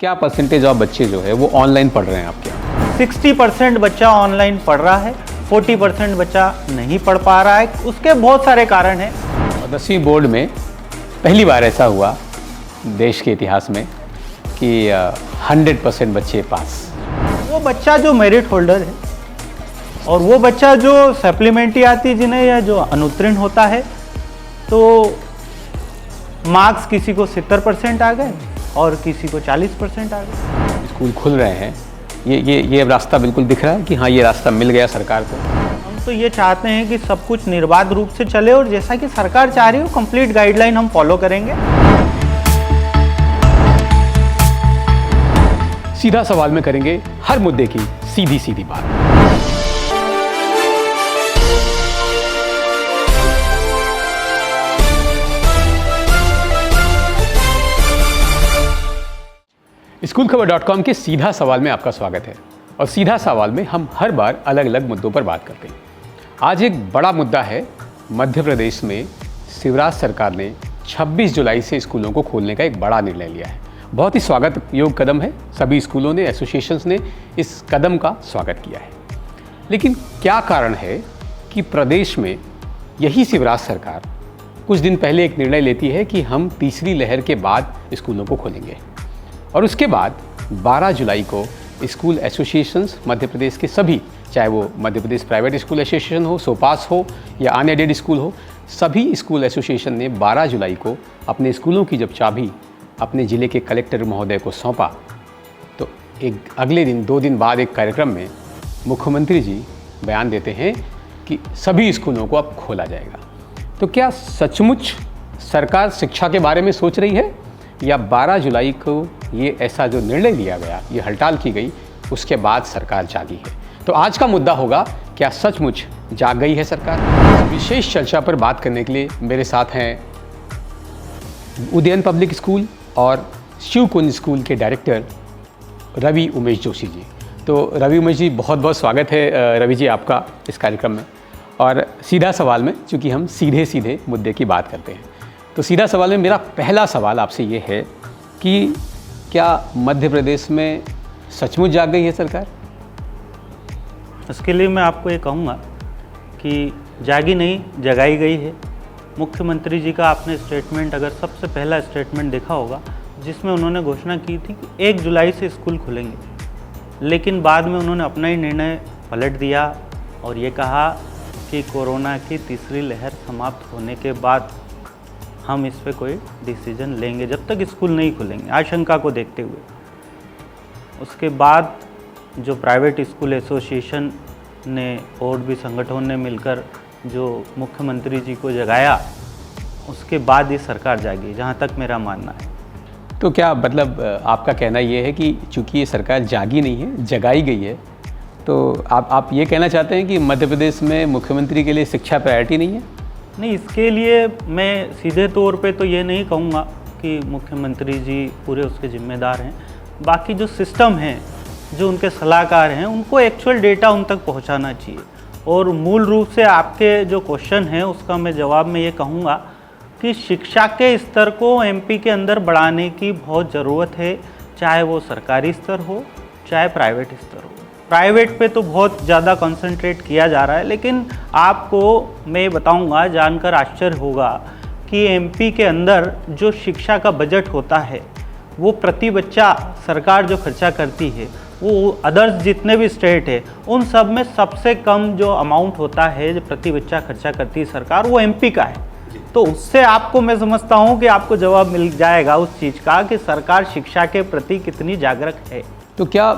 क्या percentage of बच्चे जो है वो ऑनलाइन पढ़ रहे हैं आपके यहाँ? 60% बच्चा ऑनलाइन पढ़ रहा है, 40% बच्चा नहीं पढ़ पा रहा है। उसके बहुत सारे कारण हैं। 10वीं बोर्ड में पहली बार ऐसा हुआ देश के इतिहास में कि 100% बच्चे पास। वो बच्चा जो मेरिट होल्डर है और वो बच्चा जो सप्लीमेंट्री आती है जिन्हें या जो अनुत्तीर्ण होता है, तो मार्क्स किसी को 70% आ गए और किसी को 40% आ गए। स्कूल खुल रहे हैं, ये रास्ता बिल्कुल दिख रहा है कि हाँ ये रास्ता मिल गया सरकार को। हम तो ये चाहते हैं कि सब कुछ निर्बाध रूप से चले और जैसा कि सरकार चाह रही हो कंप्लीट गाइडलाइन हम फॉलो करेंगे। सीधा सवाल में करेंगे हर मुद्दे की सीधी सीधी बात। SchoolKhabar.com के सीधा सवाल में आपका स्वागत है। और सीधा सवाल में हम हर बार अलग अलग मुद्दों पर बात करते हैं। आज एक बड़ा मुद्दा है, मध्य प्रदेश में शिवराज सरकार ने 26 जुलाई से स्कूलों को खोलने का एक बड़ा निर्णय लिया है। बहुत ही स्वागत योग कदम है, सभी स्कूलों ने, एसोसिएशंस ने इस कदम का स्वागत किया है। लेकिन क्या कारण है कि प्रदेश में यही शिवराज सरकार कुछ दिन पहले एक निर्णय लेती है कि हम तीसरी लहर के बाद स्कूलों को खोलेंगे और उसके बाद 12 जुलाई को स्कूल एसोसिएशंस मध्य प्रदेश के सभी, चाहे वो Madhya Pradesh private school association हो, सोपास हो या अनएडेड स्कूल हो, सभी स्कूल एसोसिएशन ने 12 जुलाई को अपने स्कूलों की जब चाबी अपने ज़िले के कलेक्टर महोदय को सौंपा, तो एक अगले दिन 2 दिन बाद एक कार्यक्रम में मुख्यमंत्री जी बयान देते हैं कि सभी स्कूलों को अब खोला जाएगा। तो क्या सचमुच सरकार शिक्षा के बारे में सोच रही है या 12 जुलाई को ये ऐसा जो निर्णय लिया गया, ये हड़ताल की गई, उसके बाद सरकार जागी है? तो आज का मुद्दा होगा, क्या सचमुच जाग गई है सरकार? विशेष चर्चा पर बात करने के लिए मेरे साथ हैं उदयन पब्लिक स्कूल और शिवकुंज स्कूल के डायरेक्टर रवि उमेश जोशी जी। तो रवि उमेश जी, बहुत बहुत स्वागत है रवि जी आपका इस कार्यक्रम में। और सीधा सवाल में चूँकि हम सीधे सीधे मुद्दे की बात करते हैं, तो सीधा सवाल में मेरा पहला सवाल आपसे ये है कि क्या मध्य प्रदेश में सचमुच जाग गई है सरकार? इसके लिए मैं आपको ये कहूँगा कि जागी नहीं, जगाई गई है। मुख्यमंत्री जी का आपने स्टेटमेंट, अगर सबसे पहला स्टेटमेंट देखा होगा, जिसमें उन्होंने घोषणा की थी कि 1 जुलाई से स्कूल खुलेंगे, लेकिन बाद में उन्होंने अपना ही निर्णय पलट दिया और ये कहा कि कोरोना की तीसरी लहर समाप्त होने के बाद हम इस पे कोई डिसीजन लेंगे, जब तक स्कूल नहीं खुलेंगे, आशंका को देखते हुए। उसके बाद जो प्राइवेट स्कूल एसोसिएशन ने और भी संगठनों ने मिलकर जो मुख्यमंत्री जी को जगाया, उसके बाद ये सरकार जागी, जहाँ तक मेरा मानना है। तो क्या मतलब आपका कहना ये है कि चूँकि ये सरकार जागी नहीं है, जगाई गई है, तो आप ये कहना चाहते हैं कि मध्य प्रदेश में मुख्यमंत्री के लिए शिक्षा प्रायोरिटी नहीं है? नहीं, इसके लिए मैं सीधे तौर पे तो ये नहीं कहूँगा कि मुख्यमंत्री जी पूरे उसके जिम्मेदार हैं। बाकी जो सिस्टम हैं, जो उनके सलाहकार हैं, उनको एक्चुअल डेटा उन तक पहुँचाना चाहिए। और मूल रूप से आपके जो क्वेश्चन है उसका मैं जवाब में ये कहूँगा कि शिक्षा के स्तर को एमपी के अंदर बढ़ाने की बहुत ज़रूरत है, चाहे वो सरकारी स्तर हो चाहे प्राइवेट स्तर हो। प्राइवेट पे तो बहुत ज़्यादा कंसंट्रेट किया जा रहा है, लेकिन आपको मैं बताऊंगा, जानकर आश्चर्य होगा कि एमपी के अंदर जो शिक्षा का बजट होता है, वो प्रति बच्चा सरकार जो खर्चा करती है, वो अदर्स जितने भी स्टेट है उन सब में सबसे कम जो अमाउंट होता है, जो प्रति बच्चा खर्चा करती है सरकार, वो एमपी का है। तो उससे आपको मैं समझता हूँ कि आपको जवाब मिल जाएगा उस चीज़ का कि सरकार शिक्षा के प्रति कितनी जागरूक है। तो क्या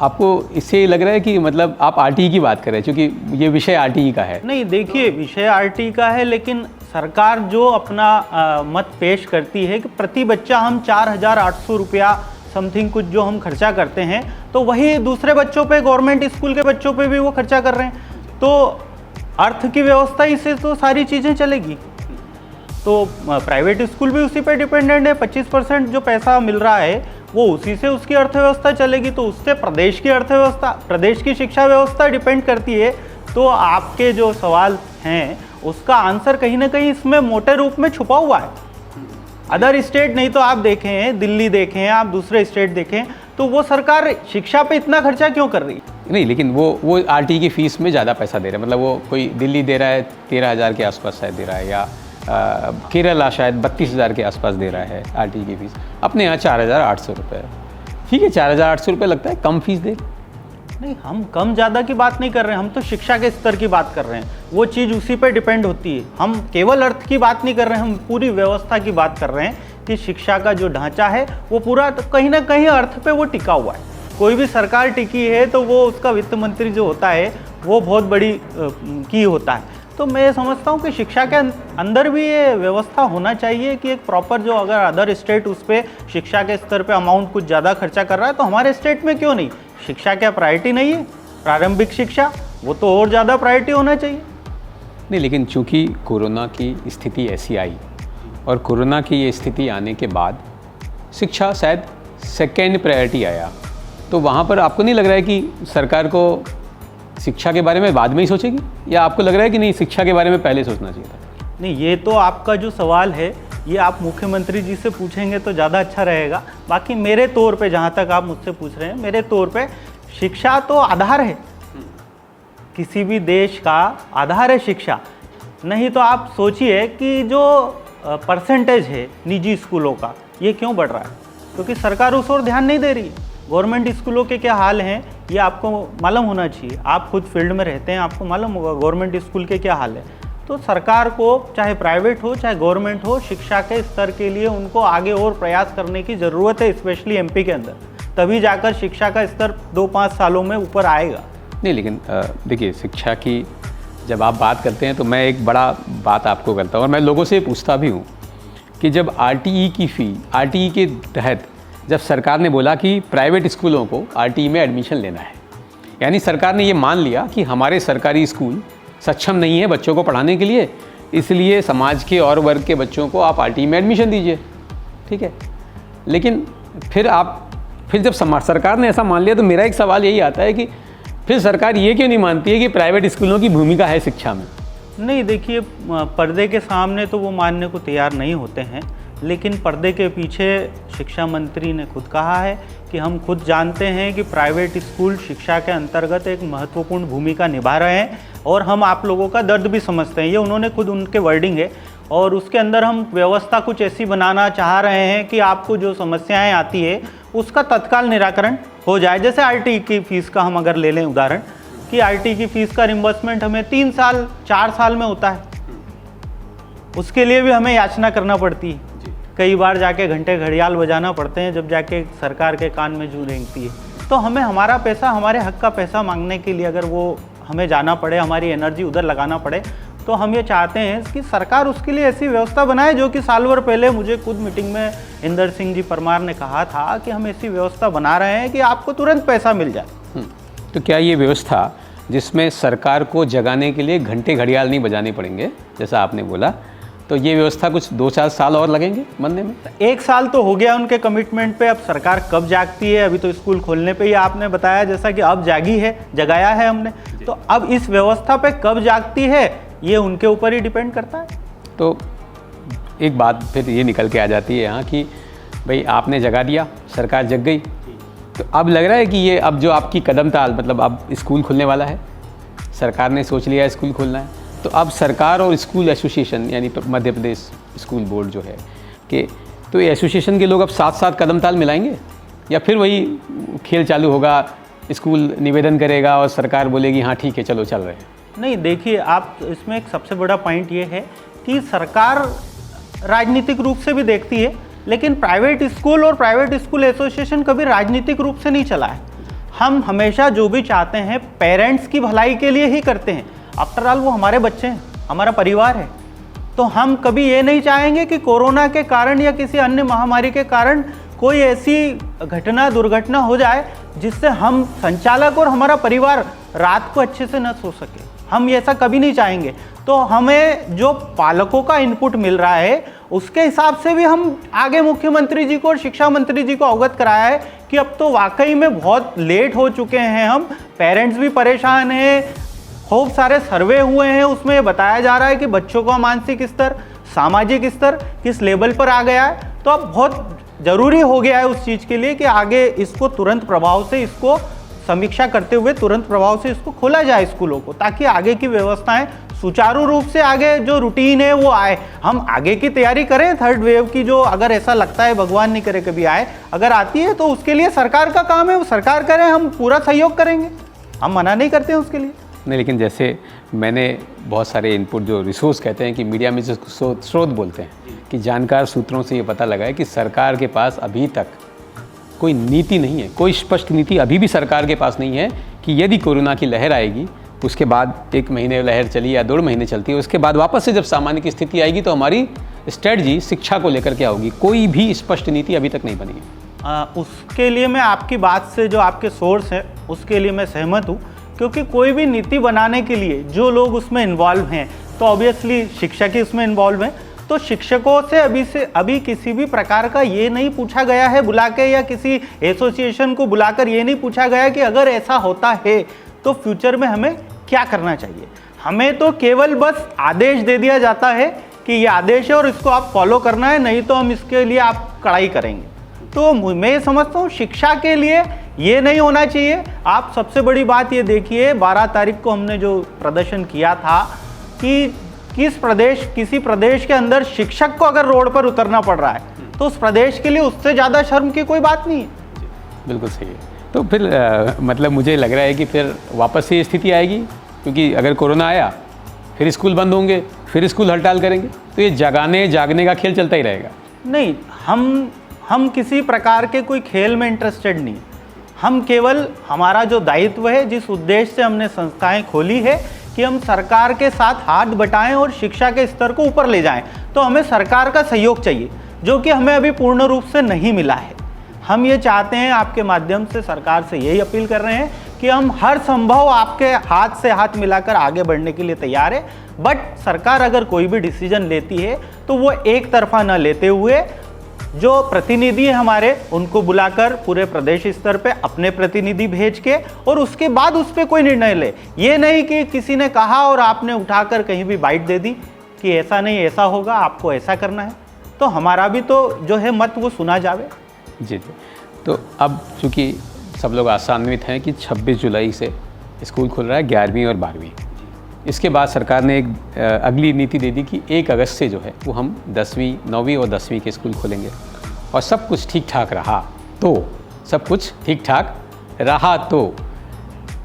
आपको इससे लग रहा है कि मतलब आप आरटीई की बात कर रहे हैं, क्योंकि ये विषय आरटीई का है? नहीं, देखिए, विषय आरटीई का है, लेकिन सरकार जो अपना मत पेश करती है कि प्रति बच्चा हम 4,800 रुपया समथिंग कुछ जो हम खर्चा करते हैं, तो वही दूसरे बच्चों पे, गवर्नमेंट स्कूल के बच्चों पे भी वो खर्चा कर रहे हैं। तो अर्थ की व्यवस्था इससे तो सारी चीज़ें चलेगी। तो प्राइवेट स्कूल भी उसी पे डिपेंडेंट है। 25% जो पैसा मिल रहा है वो उसी से उसकी अर्थव्यवस्था चलेगी, तो उससे प्रदेश की अर्थव्यवस्था, प्रदेश की शिक्षा व्यवस्था डिपेंड करती है। तो आपके जो सवाल हैं उसका आंसर कहीं ना कहीं इसमें मोटे रूप में छुपा हुआ है। अदर स्टेट नहीं तो आप देखें, दिल्ली देखें, आप दूसरे स्टेट देखें, तो वो सरकार शिक्षा पे इतना खर्चा क्यों कर रही है? नहीं, लेकिन वो आरटीई की फ़ीस में ज़्यादा पैसा दे रहा है। मतलब वो कोई दिल्ली दे रहा है 13,000 के आसपास शायद दे रहा है, या केरला शायद 32,000 के आसपास दे रहा है आरटीई की फ़ीस। अपने यहाँ 4,800 रुपये। ठीक है, 4,800 रुपये लगता है कम फीस दे। नहीं, हम कम ज़्यादा की बात नहीं कर रहे हैं, हम तो शिक्षा के स्तर की बात कर रहे हैं। वो चीज़ उसी पे डिपेंड होती है। हम केवल अर्थ की बात नहीं कर रहे हैं, हम पूरी व्यवस्था की बात कर रहे हैं कि शिक्षा का जो ढांचा है वो पूरा तो कहीं ना कहीं अर्थ पे वो टिका हुआ है। कोई भी सरकार टिकी है तो वो उसका वित्त मंत्री जो होता है वो बहुत बड़ी की होता है। तो मैं समझता हूँ कि शिक्षा के अंदर भी ये व्यवस्था होना चाहिए कि एक प्रॉपर, जो अगर अदर स्टेट उस पर शिक्षा के स्तर पे अमाउंट कुछ ज़्यादा खर्चा कर रहा है तो हमारे स्टेट में क्यों नहीं? शिक्षा क्या प्रायोरिटी नहीं है? प्रारंभिक शिक्षा वो तो और ज़्यादा प्रायोरिटी होना चाहिए। नहीं, लेकिन चूंकि कोरोना की स्थिति ऐसी आई और कोरोना की ये स्थिति आने के बाद शिक्षा शायद सेकेंड प्रायोरिटी आया, तो वहाँ पर आपको नहीं लग रहा है कि सरकार को शिक्षा के बारे में बाद में ही सोचेगी, या आपको लग रहा है कि नहीं, शिक्षा के बारे में पहले सोचना चाहिए था? नहीं, ये तो आपका जो सवाल है ये आप मुख्यमंत्री जी से पूछेंगे तो ज़्यादा अच्छा रहेगा। बाकी मेरे तौर पे, जहाँ तक आप मुझसे पूछ रहे हैं, मेरे तौर पे शिक्षा तो आधार है, किसी भी देश का आधार है शिक्षा। नहीं तो आप सोचिए कि जो परसेंटेज है निजी स्कूलों का, ये क्यों बढ़ रहा है? क्योंकि सरकार उस ओर ध्यान नहीं दे रही है। गवर्नमेंट स्कूलों के क्या हाल हैं ये आपको मालूम होना चाहिए। आप खुद फील्ड में रहते हैं, आपको मालूम होगा गवर्नमेंट स्कूल के क्या हाल है। तो सरकार को, चाहे प्राइवेट हो चाहे गवर्नमेंट हो, शिक्षा के स्तर के लिए उनको आगे और प्रयास करने की ज़रूरत है, स्पेशली एमपी के अंदर। तभी जाकर शिक्षा का स्तर 2-5 सालों में ऊपर आएगा। नहीं, लेकिन देखिए, शिक्षा की जब आप बात करते हैं तो मैं एक बड़ा बात आपको करता हूँ और मैं लोगों से पूछता भी हूँ कि जब आरटीई की फ़ी, आरटीई के तहत जब सरकार ने बोला कि प्राइवेट स्कूलों को आरटीई में एडमिशन लेना है, यानी सरकार ने ये मान लिया कि हमारे सरकारी स्कूल सक्षम नहीं है बच्चों को पढ़ाने के लिए, इसलिए समाज के और वर्ग के बच्चों को आप आरटीई में एडमिशन दीजिए। ठीक है, लेकिन फिर जब सरकार ने ऐसा मान लिया तो मेरा एक सवाल यही आता है कि फिर सरकार ये क्यों नहीं मानती है कि प्राइवेट स्कूलों की भूमिका है शिक्षा में? नहीं, देखिए, पर्दे के सामने तो वो मानने को तैयार नहीं होते हैं, लेकिन पर्दे के पीछे शिक्षा मंत्री ने खुद कहा है कि हम खुद जानते हैं कि प्राइवेट स्कूल शिक्षा के अंतर्गत एक महत्वपूर्ण भूमिका निभा रहे हैं और हम आप लोगों का दर्द भी समझते हैं। ये उन्होंने खुद, उनके वर्डिंग है। और उसके अंदर हम व्यवस्था कुछ ऐसी बनाना चाह रहे हैं कि आपको जो समस्याएं आती है उसका तत्काल निराकरण हो जाए। जैसे आरटीई की फ़ीस का हम अगर ले लें उदाहरण, कि आरटीई की फ़ीस का रिम्बर्समेंट हमें 3 साल 4 साल में होता है, उसके लिए भी हमें याचना करना पड़ती है। कई बार जाके घंटे घड़ियाल बजाना पड़ते हैं जब जाके सरकार के कान में जू रेंगती है। तो हमें हमारा पैसा, हमारे हक का पैसा मांगने के लिए अगर वो हमें जाना पड़े, हमारी एनर्जी उधर लगाना पड़े, तो हम ये चाहते हैं कि सरकार उसके लिए ऐसी व्यवस्था बनाए, जो कि साल भर पहले मुझे खुद मीटिंग में इंदर सिंह जी परमार ने कहा था कि हम ऐसी व्यवस्था बना रहे हैं कि आपको तुरंत पैसा मिल जाए। तो क्या ये व्यवस्था जिसमें सरकार को जगाने के लिए घंटे घड़ियाल नहीं बजाने पड़ेंगे जैसा आपने बोला, तो ये व्यवस्था कुछ 2-4 साल और लगेंगे बनने में? 1 साल तो हो गया उनके कमिटमेंट पे, अब सरकार कब जागती है? अभी तो स्कूल खोलने पे ही आपने बताया जैसा कि अब जागी है, जगाया है हमने। तो अब इस व्यवस्था पे कब जागती है ये उनके ऊपर ही डिपेंड करता है। तो एक बात फिर ये निकल के आ जाती है यहाँ कि भाई आपने जगा दिया, सरकार जग गई, तो अब लग रहा है कि ये अब जो आपकी कदम ताल, मतलब अब स्कूल खुलने वाला है, सरकार ने सोच लिया स्कूल खोलना है, तो अब सरकार और स्कूल एसोसिएशन यानी मध्य प्रदेश स्कूल बोर्ड जो है कि तो ये एसोसिएशन के लोग अब साथ साथ कदम ताल मिलाएंगे, या फिर वही खेल चालू होगा, स्कूल निवेदन करेगा और सरकार बोलेगी हाँ ठीक है चलो चल रहे हैं? नहीं, देखिए, आप इसमें एक सबसे बड़ा पॉइंट ये है कि सरकार राजनीतिक रूप से भी देखती है, लेकिन प्राइवेट स्कूल और प्राइवेट स्कूल एसोसिएशन कभी राजनीतिक रूप से नहीं चला है। हम हमेशा जो भी चाहते हैं पेरेंट्स की भलाई के लिए ही करते हैं। आफ्टर ऑल वो हमारे बच्चे हैं, हमारा परिवार है। तो हम कभी ये नहीं चाहेंगे कि कोरोना के कारण या किसी अन्य महामारी के कारण कोई ऐसी घटना, दुर्घटना हो जाए जिससे हम संचालक और हमारा परिवार रात को अच्छे से न सो सके। हम ऐसा कभी नहीं चाहेंगे। तो हमें जो पालकों का इनपुट मिल रहा है उसके हिसाब से भी हम आगे मुख्यमंत्री जी को और शिक्षा मंत्री जी को अवगत कराया है कि अब तो वाकई में बहुत लेट हो चुके हैं हम, पेरेंट्स भी परेशान हैं। खूब सारे सर्वे हुए हैं, उसमें बताया जा रहा है कि बच्चों का मानसिक स्तर सामाजिक स्तर किस लेवल पर आ गया है। तो अब बहुत ज़रूरी हो गया है उस चीज़ के लिए कि आगे इसको तुरंत प्रभाव से इसको समीक्षा करते हुए तुरंत प्रभाव से इसको खोला जाए स्कूलों को, ताकि आगे की व्यवस्थाएं सुचारू रूप से आगे जो रूटीन है वो आए। हम आगे की तैयारी करें थर्ड वेव की, जो अगर ऐसा लगता है भगवान नहीं करे कभी आए, अगर आती है तो उसके लिए सरकार का काम है, वो सरकार करे, हम पूरा सहयोग करेंगे, हम मना नहीं करते हैं उसके लिए। नहीं, लेकिन जैसे मैंने बहुत सारे इनपुट जो रिसोर्स कहते हैं कि मीडिया में जिसको स्रोत बोलते हैं कि जानकार सूत्रों से ये पता लगा है कि सरकार के पास अभी तक कोई नीति नहीं है, कोई स्पष्ट नीति अभी भी सरकार के पास नहीं है कि यदि कोरोना की लहर आएगी, उसके बाद 1 महीने लहर चली या 2 महीने चलती है, उसके बाद वापस से जब सामान्य की स्थिति आएगी तो हमारी स्ट्रेटजी शिक्षा को लेकर क्या होगी, कोई भी स्पष्ट नीति अभी तक नहीं बनी है। उसके लिए मैं आपकी बात से, जो आपके सोर्स है उसके लिए मैं सहमत हूँ, क्योंकि कोई भी नीति बनाने के लिए जो लोग उसमें इन्वॉल्व हैं, तो ऑब्वियसली शिक्षक ही उसमें इन्वॉल्व हैं, तो शिक्षकों से अभी किसी भी प्रकार का ये नहीं पूछा गया है बुला के, या किसी एसोसिएशन को बुलाकर ये नहीं पूछा गया कि अगर ऐसा होता है तो फ्यूचर में हमें क्या करना चाहिए। हमें तो केवल बस आदेश दे दिया जाता है कि ये आदेश है और इसको आप फॉलो करना है, नहीं तो हम इसके लिए आप कड़ाई करेंगे। तो मैं समझता हूँ शिक्षा के लिए ये नहीं होना चाहिए। आप सबसे बड़ी बात ये देखिए, 12 तारीख को हमने जो प्रदर्शन किया था कि किसी प्रदेश के अंदर शिक्षक को अगर रोड पर उतरना पड़ रहा है तो उस प्रदेश के लिए उससे ज़्यादा शर्म की कोई बात नहीं है। बिल्कुल सही है। तो फिर मतलब मुझे लग रहा है कि फिर वापस से ये स्थिति आएगी, क्योंकि अगर कोरोना आया फिर स्कूल बंद होंगे, फिर स्कूल हड़ताल करेंगे, तो ये जागने का खेल चलता ही रहेगा। नहीं, हम किसी प्रकार के कोई खेल में इंटरेस्टेड नहीं। हम केवल हमारा जो दायित्व है, जिस उद्देश्य से हमने संस्थाएं खोली है कि हम सरकार के साथ हाथ बटाएं और शिक्षा के स्तर को ऊपर ले जाएं, तो हमें सरकार का सहयोग चाहिए, जो कि हमें अभी पूर्ण रूप से नहीं मिला है। हम ये चाहते हैं, आपके माध्यम से सरकार से यही अपील कर रहे हैं कि हम हर संभव आपके हाथ से हाथ मिलाकर आगे बढ़ने के लिए तैयार है। बट सरकार अगर कोई भी डिसीजन लेती है तो वो एक तरफा न लेते हुए जो प्रतिनिधि है हमारे, उनको बुलाकर पूरे प्रदेश स्तर पे अपने प्रतिनिधि भेज के और उसके बाद उस पर कोई निर्णय ले। ये नहीं कि किसी ने कहा और आपने उठाकर कहीं भी बाइट दे दी कि ऐसा नहीं ऐसा होगा, आपको ऐसा करना है। तो हमारा भी तो जो है मत वो सुना जावे। जी जी। तो अब चूँकि सब लोग आशान्वित हैं कि 26 जुलाई से स्कूल खुल रहा है, 11वीं और 12वीं। इसके बाद सरकार ने एक अगली नीति दे दी कि 1 अगस्त से जो है वो हम 10वीं, 9वीं और 10वीं के स्कूल खोलेंगे। और सब कुछ ठीक ठाक रहा तो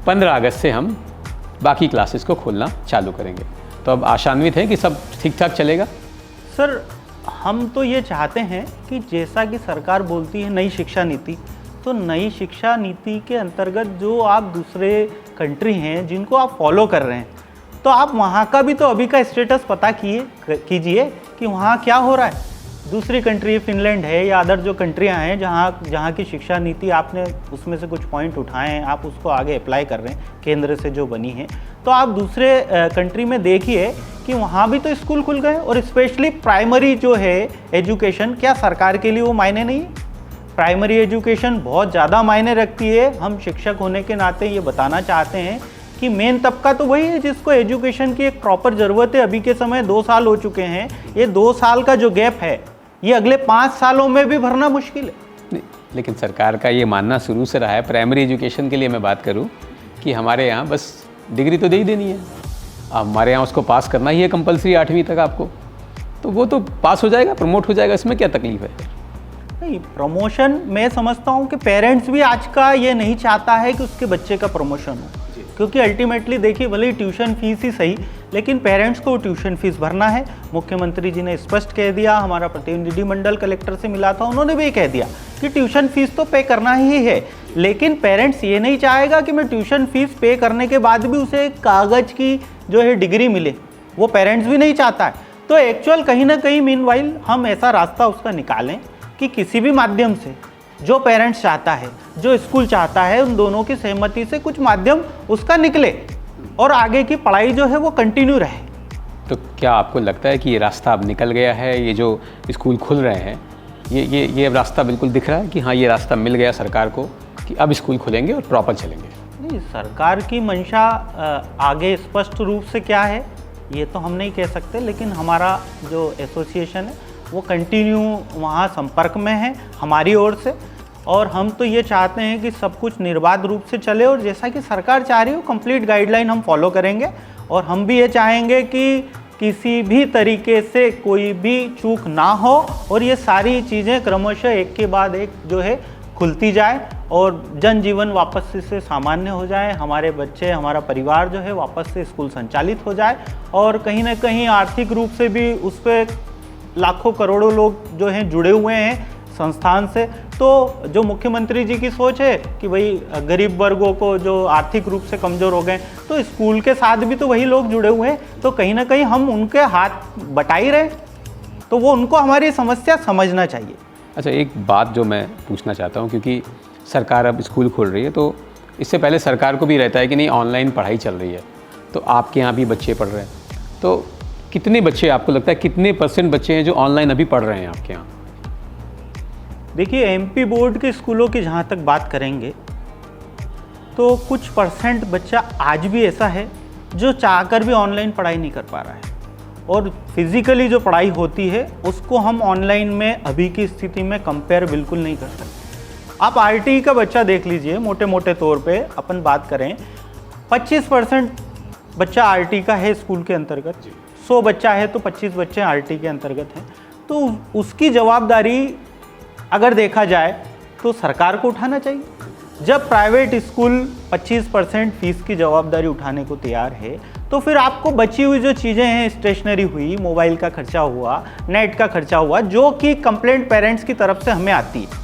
15 अगस्त से हम बाकी क्लासेस को खोलना चालू करेंगे। तो अब आशान्वित है कि सब ठीक ठाक चलेगा। सर, हम तो ये चाहते हैं कि जैसा कि सरकार बोलती है नई शिक्षा नीति, तो नई शिक्षा नीति के अंतर्गत जो आप दूसरे कंट्री हैं जिनको आप फॉलो कर रहे हैं, तो आप वहाँ का भी तो अभी का स्टेटस पता कीजिए कि वहाँ क्या हो रहा है। दूसरी कंट्री फिनलैंड है या अदर जो कंट्रियाँ हैं जहाँ की शिक्षा नीति आपने उसमें से कुछ पॉइंट उठाए हैं, आप उसको आगे अप्लाई कर रहे हैं केंद्र से जो बनी है, तो आप दूसरे कंट्री में देखिए कि वहाँ भी तो स्कूल खुल गए। और स्पेशली प्राइमरी जो है एजुकेशन, क्या सरकार के लिए वो मायने नहीं है? प्राइमरी एजुकेशन बहुत ज़्यादा मायने रखती है। हम शिक्षक होने के नाते ये बताना चाहते हैं कि मेन तबका तो वही है जिसको एजुकेशन की एक प्रॉपर ज़रूरत है। अभी के समय 2 साल हो चुके हैं, ये 2 साल का जो गैप है ये अगले 5 सालों में भी भरना मुश्किल है। लेकिन सरकार का ये मानना शुरू से रहा है, प्राइमरी एजुकेशन के लिए मैं बात करूं, कि हमारे यहाँ बस डिग्री तो दे ही देनी है, हमारे यहाँ उसको पास करना ही है कंपलसरी 8वीं तक आपको, तो वो तो पास हो जाएगा, प्रमोट हो जाएगा, इसमें क्या तकलीफ है? नहीं, प्रमोशन मैं समझता हूँ कि पेरेंट्स भी आज का ये नहीं चाहता है कि उसके बच्चे का प्रमोशन हो, क्योंकि अल्टीमेटली देखिए भले ही ट्यूशन फीस ही सही, लेकिन पेरेंट्स को ट्यूशन फीस भरना है। मुख्यमंत्री जी ने स्पष्ट कह दिया, हमारा प्रतिनिधि मंडल कलेक्टर से मिला था, उन्होंने भी कह दिया कि ट्यूशन फीस तो पे करना ही है। लेकिन पेरेंट्स ये नहीं चाहेगा कि मैं ट्यूशन फीस पे करने के बाद भी उसे कागज़ की जो है डिग्री मिले, वो पेरेंट्स भी नहीं चाहता है। तो एक्चुअल कहीं ना कहीं मीनवाइल हम ऐसा रास्ता उसका निकालें कि किसी भी माध्यम से जो पेरेंट्स चाहता है, जो स्कूल चाहता है, उन दोनों की सहमति से कुछ माध्यम उसका निकले और आगे की पढ़ाई जो है वो कंटिन्यू रहे। तो क्या आपको लगता है कि ये रास्ता अब निकल गया है? ये जो स्कूल खुल रहे हैं, ये अब रास्ता बिल्कुल दिख रहा है कि हाँ, ये रास्ता मिल गया सरकार को कि अब स्कूल खुलेंगे और प्रॉपर चलेंगे? नहीं, सरकार की मंशा आगे स्पष्ट रूप से क्या है ये तो हम नहीं कह सकते, लेकिन हमारा जो एसोसिएशन है वो कंटिन्यू वहाँ संपर्क में है हमारी ओर से, और हम तो ये चाहते हैं कि सब कुछ निर्बाध रूप से चले, और जैसा कि सरकार चाह रही हो कंप्लीट गाइडलाइन हम फॉलो करेंगे। और हम भी ये चाहेंगे कि किसी भी तरीके से कोई भी चूक ना हो और ये सारी चीज़ें क्रमशः एक के बाद एक जो है खुलती जाए और जनजीवन वापस से सामान्य हो जाए, हमारे बच्चे, हमारा परिवार जो है वापस से स्कूल संचालित हो जाए, और कहीं ना कहीं आर्थिक रूप से भी उस पर लाखों करोड़ों लोग जो हैं जुड़े हुए हैं संस्थान से। तो जो मुख्यमंत्री जी की सोच है कि भाई गरीब वर्गों को जो आर्थिक रूप से कमज़ोर हो गए, तो स्कूल के साथ भी तो वही लोग जुड़े हुए हैं, तो कहीं ना कहीं हम उनके हाथ बटा ही रहे, तो वो उनको हमारी समस्या समझना चाहिए। अच्छा, एक बात जो मैं पूछना चाहता हूँ, क्योंकि सरकार अब स्कूल खोल रही है, तो इससे पहले सरकार को भी रहता है कि नहीं ऑनलाइन पढ़ाई चल रही है, तो आपके यहाँ भी बच्चे पढ़ रहे हैं, तो कितने बच्चे, आपको लगता है कितने % बच्चे हैं जो ऑनलाइन अभी पढ़ रहे हैं आपके यहाँ? देखिए, एमपी बोर्ड के स्कूलों की जहाँ तक बात करेंगे तो कुछ % बच्चा आज भी ऐसा है जो चाहकर भी ऑनलाइन पढ़ाई नहीं कर पा रहा है, और फिज़िकली जो पढ़ाई होती है उसको हम ऑनलाइन में अभी की स्थिति में कंपेयर बिल्कुल नहीं कर सकते। आप आरटीई का बच्चा देख लीजिए, मोटे मोटे तौर पे अपन बात करें 25% बच्चा आरटीई का है स्कूल के अंतर्गत, 100 बच्चा है तो 25 बच्चे आरटीई के अंतर्गत हैं, तो उसकी जवाबदारी अगर देखा जाए तो सरकार को उठाना चाहिए। जब प्राइवेट स्कूल 25% फीस की जवाबदारी उठाने को तैयार है, तो फिर आपको बची हुई जो चीज़ें हैं, स्टेशनरी हुई, मोबाइल का खर्चा हुआ, नेट का खर्चा हुआ, जो कि कंप्लेंट पेरेंट्स की तरफ से हमें आती है,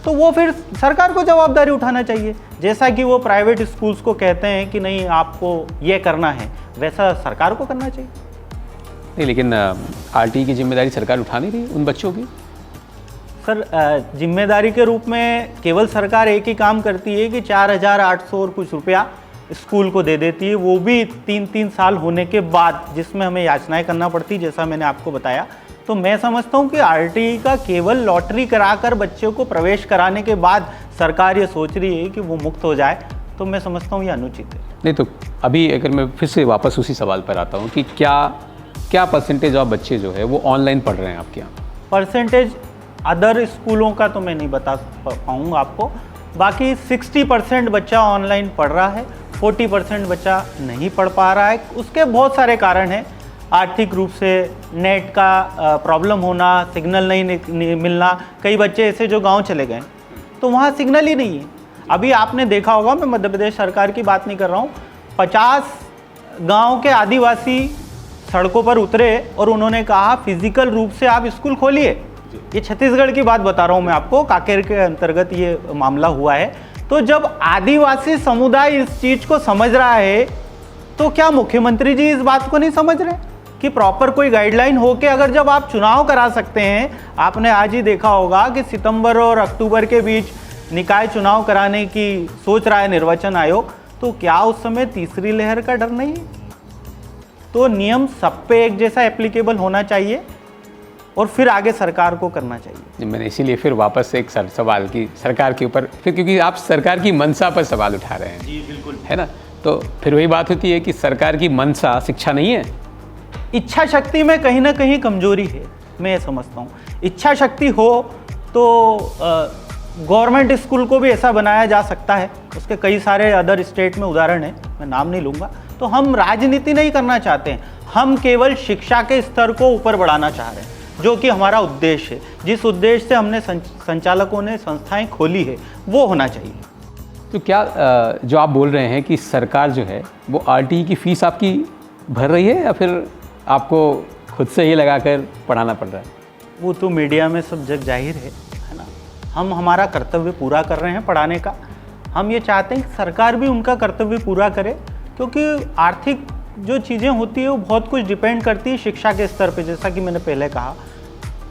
तो वो फिर सरकार को जवाबदारी उठाना चाहिए। जैसा कि वो प्राइवेट स्कूल्स को कहते हैं कि नहीं आपको ये करना है, वैसा सरकार को करना चाहिए। नहीं, लेकिन आरटीई की जिम्मेदारी सरकार उठा नहीं रही उन बच्चों की? सर, जिम्मेदारी के रूप में केवल सरकार एक ही काम करती है कि 4,800 और कुछ रुपया स्कूल को दे देती है, वो भी 3-3 साल होने के बाद, जिसमें हमें याचनाएं करना पड़ती, जैसा मैंने आपको बताया। तो मैं समझता हूँ कि आरटीई का केवल लॉटरी कराकर बच्चों को प्रवेश कराने के बाद सरकार ये सोच रही है कि वो मुक्त हो जाए, तो मैं समझता हूँ ये अनुचित है। नहीं, तो अभी अगर मैं फिर से वापस उसी सवाल पर आता हूँ कि क्या % ऑफ बच्चे जो है वो ऑनलाइन पढ़ रहे हैं आपके यहाँ? परसेंटेज अदर स्कूलों का तो मैं नहीं बता पाऊँगा आपको, बाकी 60% बच्चा ऑनलाइन पढ़ रहा है, 40% बच्चा नहीं पढ़ पा रहा है। उसके बहुत सारे कारण हैं, आर्थिक रूप से नेट का प्रॉब्लम होना, सिग्नल नहीं मिलना। कई बच्चे ऐसे जो गांव चले गए तो वहाँ सिग्नल ही नहीं है। अभी आपने देखा होगा, मैं मध्य प्रदेश सरकार की बात नहीं कर रहा हूँ, 50 गाँव के आदिवासी सड़कों पर उतरे और उन्होंने कहा फिजिकल रूप से आप स्कूल खोलिए। ये छत्तीसगढ़ की बात बता रहा हूँ मैं आपको, कांकेर के अंतर्गत ये मामला हुआ है। तो जब आदिवासी समुदाय इस चीज़ को समझ रहा है, तो क्या मुख्यमंत्री जी इस बात को नहीं समझ रहे कि प्रॉपर कोई गाइडलाइन हो के अगर जब आप चुनाव करा सकते हैं, आपने आज ही देखा होगा कि सितंबर और अक्टूबर के बीच निकाय चुनाव कराने की सोच रहा है निर्वाचन आयोग, तो क्या उस समय तीसरी लहर का डर नहीं है? तो नियम सब पे एक जैसा एप्लीकेबल होना चाहिए और फिर आगे सरकार को करना चाहिए। मैंने इसीलिए फिर वापस एक सवाल की सरकार के ऊपर, फिर क्योंकि आप सरकार की मंशा पर सवाल उठा रहे हैं। जी बिल्कुल, है ना, तो फिर वही बात होती है कि सरकार की मंशा शिक्षा नहीं है। इच्छा शक्ति में कहीं ना कहीं कमजोरी है, मैं ये समझता हूँ। इच्छा शक्ति हो तो गवर्नमेंट स्कूल को भी ऐसा बनाया जा सकता है, उसके कई सारे अदर स्टेट में उदाहरण है, मैं नाम नहीं लूँगा। तो हम राजनीति नहीं करना चाहते हैं, हम केवल शिक्षा के स्तर को ऊपर बढ़ाना चाह रहे हैं, जो कि हमारा उद्देश्य है। जिस उद्देश्य से हमने संचालकों ने संस्थाएं खोली है वो होना चाहिए। तो क्या जो आप बोल रहे हैं कि सरकार जो है वो आरटीई की फ़ीस आपकी भर रही है या फिर आपको खुद से ही लगाकर पढ़ाना पड़ रहा है? वो तो मीडिया में सब जग जाहिर है ना। हम हमारा कर्तव्य पूरा कर रहे हैं पढ़ाने का। हम ये चाहते हैं कि सरकार भी उनका कर्तव्य पूरा करे, क्योंकि आर्थिक जो चीज़ें होती है वो बहुत कुछ डिपेंड करती है शिक्षा के स्तर पे। जैसा कि मैंने पहले कहा,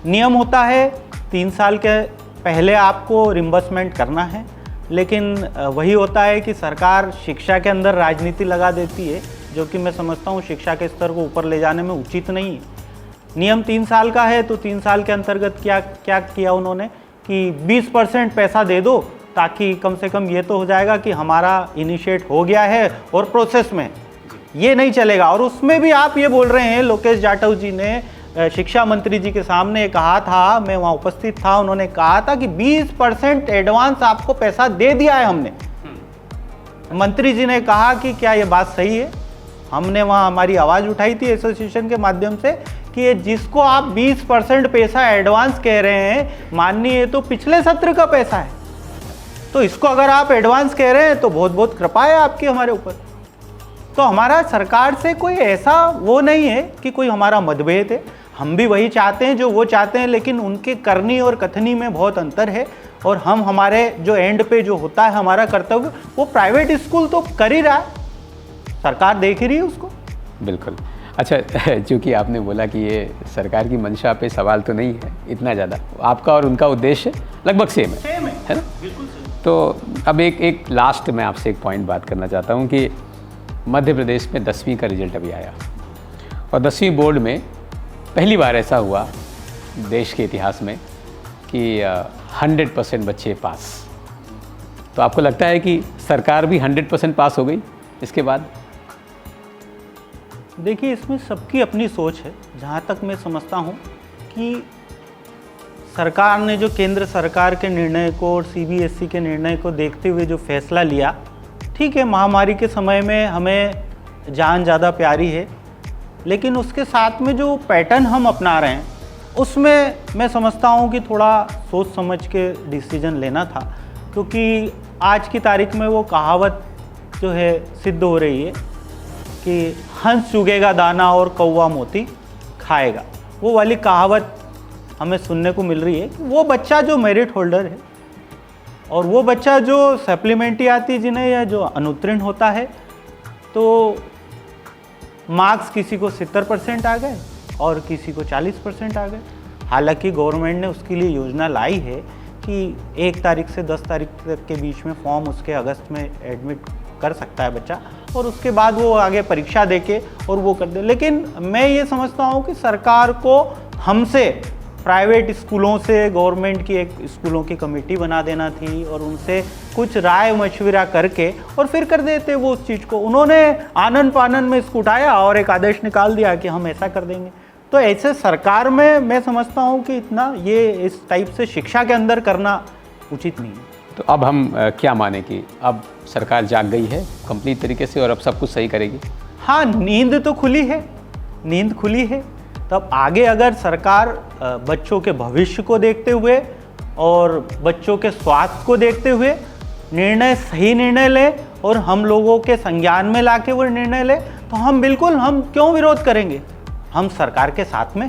नियम होता है 3 साल के पहले आपको रिम्बर्समेंट करना है, लेकिन वही होता है कि सरकार शिक्षा के अंदर राजनीति लगा देती है, जो कि मैं समझता हूँ शिक्षा के स्तर को ऊपर ले जाने में उचित नहीं है। नियम 3 साल का है तो 3 साल के अंतर्गत क्या किया उन्होंने कि 20% पैसा दे दो, ताकि कम से कम ये तो हो जाएगा कि हमारा इनिशिएट हो गया है और प्रोसेस में। ये नहीं चलेगा। और उसमें भी आप ये बोल रहे हैं, लोकेश जाटव जी ने शिक्षा मंत्री जी के सामने कहा था, मैं वहाँ उपस्थित था, उन्होंने कहा था कि 20% एडवांस आपको पैसा दे दिया है हमने। मंत्री जी ने कहा कि क्या ये बात सही है? हमने वहाँ हमारी आवाज़ उठाई थी एसोसिएशन के माध्यम से कि ये जिसको आप 20% पैसा एडवांस कह रहे हैं, माननीय, ये तो पिछले सत्र का पैसा है, तो इसको अगर आप एडवांस कह रहे हैं तो बहुत बहुत कृपा है आपकी हमारे ऊपर। तो हमारा सरकार से कोई ऐसा वो नहीं है कि कोई हमारा मतभेद है, हम भी वही चाहते हैं जो वो चाहते हैं, लेकिन उनके करनी और कथनी में बहुत अंतर है। और हम हमारे जो एंड पे जो होता है हमारा कर्तव्य, वो प्राइवेट स्कूल तो कर ही रहा है, सरकार देख ही रही है उसको। बिल्कुल। अच्छा, चूँकि आपने बोला कि ये सरकार की मंशा पे सवाल तो नहीं है इतना ज़्यादा, आपका और उनका उद्देश्य लगभग सेम है ना? बिल्कुल सेम। तो अब एक लास्ट मैं आपसे एक पॉइंट बात करना चाहता हूँ कि मध्य प्रदेश में 10वीं का रिजल्ट अभी आया और 10वीं बोर्ड में पहली बार ऐसा हुआ देश के इतिहास में कि 100% बच्चे पास। तो आपको लगता है कि सरकार भी 100% पास हो गई इसके बाद? देखिए, इसमें सबकी अपनी सोच है। जहाँ तक मैं समझता हूँ कि सरकार ने जो केंद्र सरकार के निर्णय को और CBSE के निर्णय को देखते हुए जो फैसला लिया, ठीक है, महामारी के समय में हमें जान ज़्यादा प्यारी है, लेकिन उसके साथ में जो पैटर्न हम अपना रहे हैं उसमें मैं समझता हूँ कि थोड़ा सोच समझ के डिसीजन लेना था, क्योंकि आज की तारीख में वो कहावत जो है सिद्ध हो रही है कि हंस चुगेगा दाना और कौवा मोती खाएगा। वो वाली कहावत हमें सुनने को मिल रही है कि वो बच्चा जो मेरिट होल्डर है और वो बच्चा जो सप्लीमेंट्री आती जिन्हें या जो अनुत्तीर्ण होता है, तो मार्क्स किसी को 70% आ गए और किसी को 40% आ गए। हालांकि गवर्नमेंट ने उसके लिए योजना लाई है कि 1 तारीख से 10 तारीख तक के बीच में फॉर्म उसके अगस्त में एडमिट कर सकता है बच्चा, और उसके बाद वो आगे परीक्षा देके और वो कर दे। लेकिन मैं ये समझता हूँ कि सरकार को हमसे प्राइवेट स्कूलों से गवर्नमेंट की एक स्कूलों की कमेटी बना देना थी और उनसे कुछ राय मशविरा करके और फिर कर देते वो उस चीज़ को। उन्होंने आनन पानन में इसको उठाया और एक आदेश निकाल दिया कि हम ऐसा कर देंगे। तो ऐसे सरकार में मैं समझता हूँ कि इतना ये इस टाइप से शिक्षा के अंदर करना उचित नहीं है। तो अब हम क्या माने कि अब सरकार जाग गई है कंप्लीट तरीके से और अब सब कुछ सही करेगी? हाँ, नींद तो खुली है, नींद खुली है। तब आगे अगर सरकार बच्चों के भविष्य को देखते हुए और बच्चों के स्वास्थ्य को देखते हुए सही निर्णय ले और हम लोगों के संज्ञान में लाके वो निर्णय ले, तो हम क्यों विरोध करेंगे? हम सरकार के साथ में।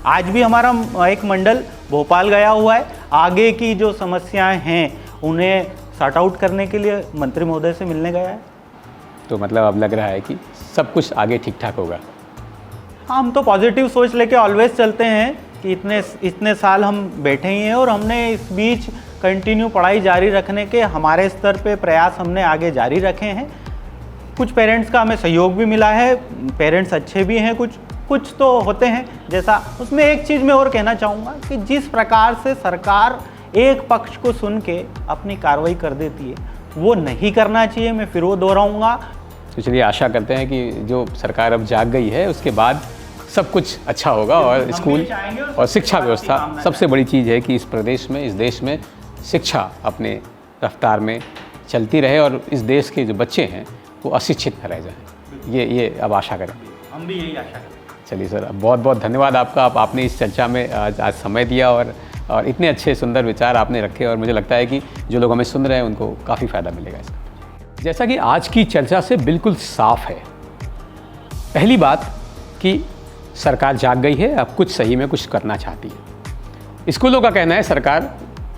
आज भी हमारा एक मंडल भोपाल गया हुआ है, आगे की जो समस्याएं हैं उन्हें सॉर्ट आउट करने के लिए मंत्री महोदय से मिलने गया है। तो मतलब अब लग रहा है कि सब कुछ आगे ठीक ठाक होगा। हाँ, हम तो पॉजिटिव सोच लेके ऑलवेज चलते हैं कि इतने साल हम बैठे ही हैं और हमने इस बीच कंटिन्यू पढ़ाई जारी रखने के हमारे स्तर पे प्रयास हमने आगे जारी रखे हैं। कुछ पेरेंट्स का हमें सहयोग भी मिला है, पेरेंट्स अच्छे भी हैं, कुछ तो होते हैं जैसा। उसमें एक चीज़ मैं और कहना चाहूँगा कि जिस प्रकार से सरकार एक पक्ष को सुन के अपनी कार्रवाई कर देती है, वो नहीं करना चाहिए। मैं फिर वो दोहराऊँगा। तो चलिए आशा करते हैं कि जो सरकार अब जाग गई है उसके बाद सब कुछ अच्छा होगा और स्कूल और शिक्षा व्यवस्था, सबसे बड़ी चीज़ है कि इस प्रदेश में, इस देश में शिक्षा अपने रफ्तार में चलती रहे और इस देश के जो बच्चे हैं वो अशिक्षित न रह जाएं। ये अब आशा करें। हम भी यही आशा करें। चलिए सर, बहुत बहुत धन्यवाद आपका। आपने इस चर्चा में आज समय दिया और इतने अच्छे सुंदर विचार आपने रखे और मुझे लगता है कि जो लोग हमें सुन रहे हैं उनको काफ़ी फ़ायदा मिलेगा इसका। जैसा कि आज की चर्चा से बिल्कुल साफ है, पहली बात कि सरकार जाग गई है, अब कुछ सही में कुछ करना चाहती है। स्कूलों का कहना है सरकार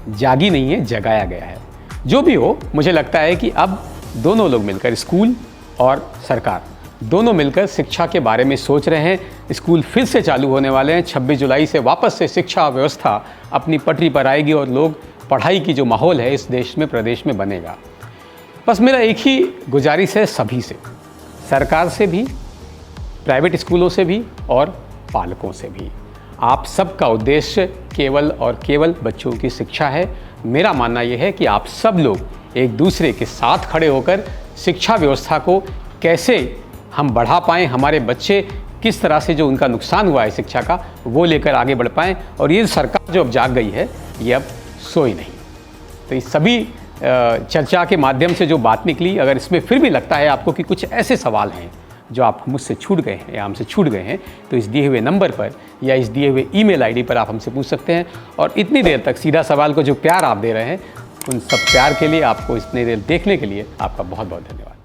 जागी नहीं है, जगाया गया है। जो भी हो, मुझे लगता है कि अब दोनों लोग मिलकर, स्कूल और सरकार दोनों मिलकर शिक्षा के बारे में सोच रहे हैं। स्कूल फिर से चालू होने वाले हैं। 26 जुलाई से वापस से शिक्षा व्यवस्था अपनी पटरी पर आएगी और लोग पढ़ाई की जो माहौल है इस देश में, प्रदेश में बनेगा। बस मेरा एक ही गुजारिश है सभी से, सरकार से भी, प्राइवेट स्कूलों से भी और पालकों से भी। आप सबका उद्देश्य केवल और केवल बच्चों की शिक्षा है। मेरा मानना यह है कि आप सब लोग एक दूसरे के साथ खड़े होकर शिक्षा व्यवस्था को कैसे हम बढ़ा पाएँ, हमारे बच्चे किस तरह से जो उनका नुकसान हुआ है शिक्षा का वो लेकर आगे बढ़ पाएँ, और ये सरकार जो अब जाग गई है ये अब सोई नहीं। तो इस सभी चर्चा के माध्यम से जो बात निकली, अगर इसमें फिर भी लगता है आपको कि कुछ ऐसे सवाल हैं जो आप मुझसे छूट गए हैं या हमसे छूट गए हैं, तो इस दिए हुए नंबर पर या इस दिए हुए ईमेल आईडी पर आप हमसे पूछ सकते हैं। और इतनी देर तक सीधा सवाल को जो प्यार आप दे रहे हैं, उन सब प्यार के लिए, आपको इतनी देर देखने के लिए आपका बहुत बहुत धन्यवाद।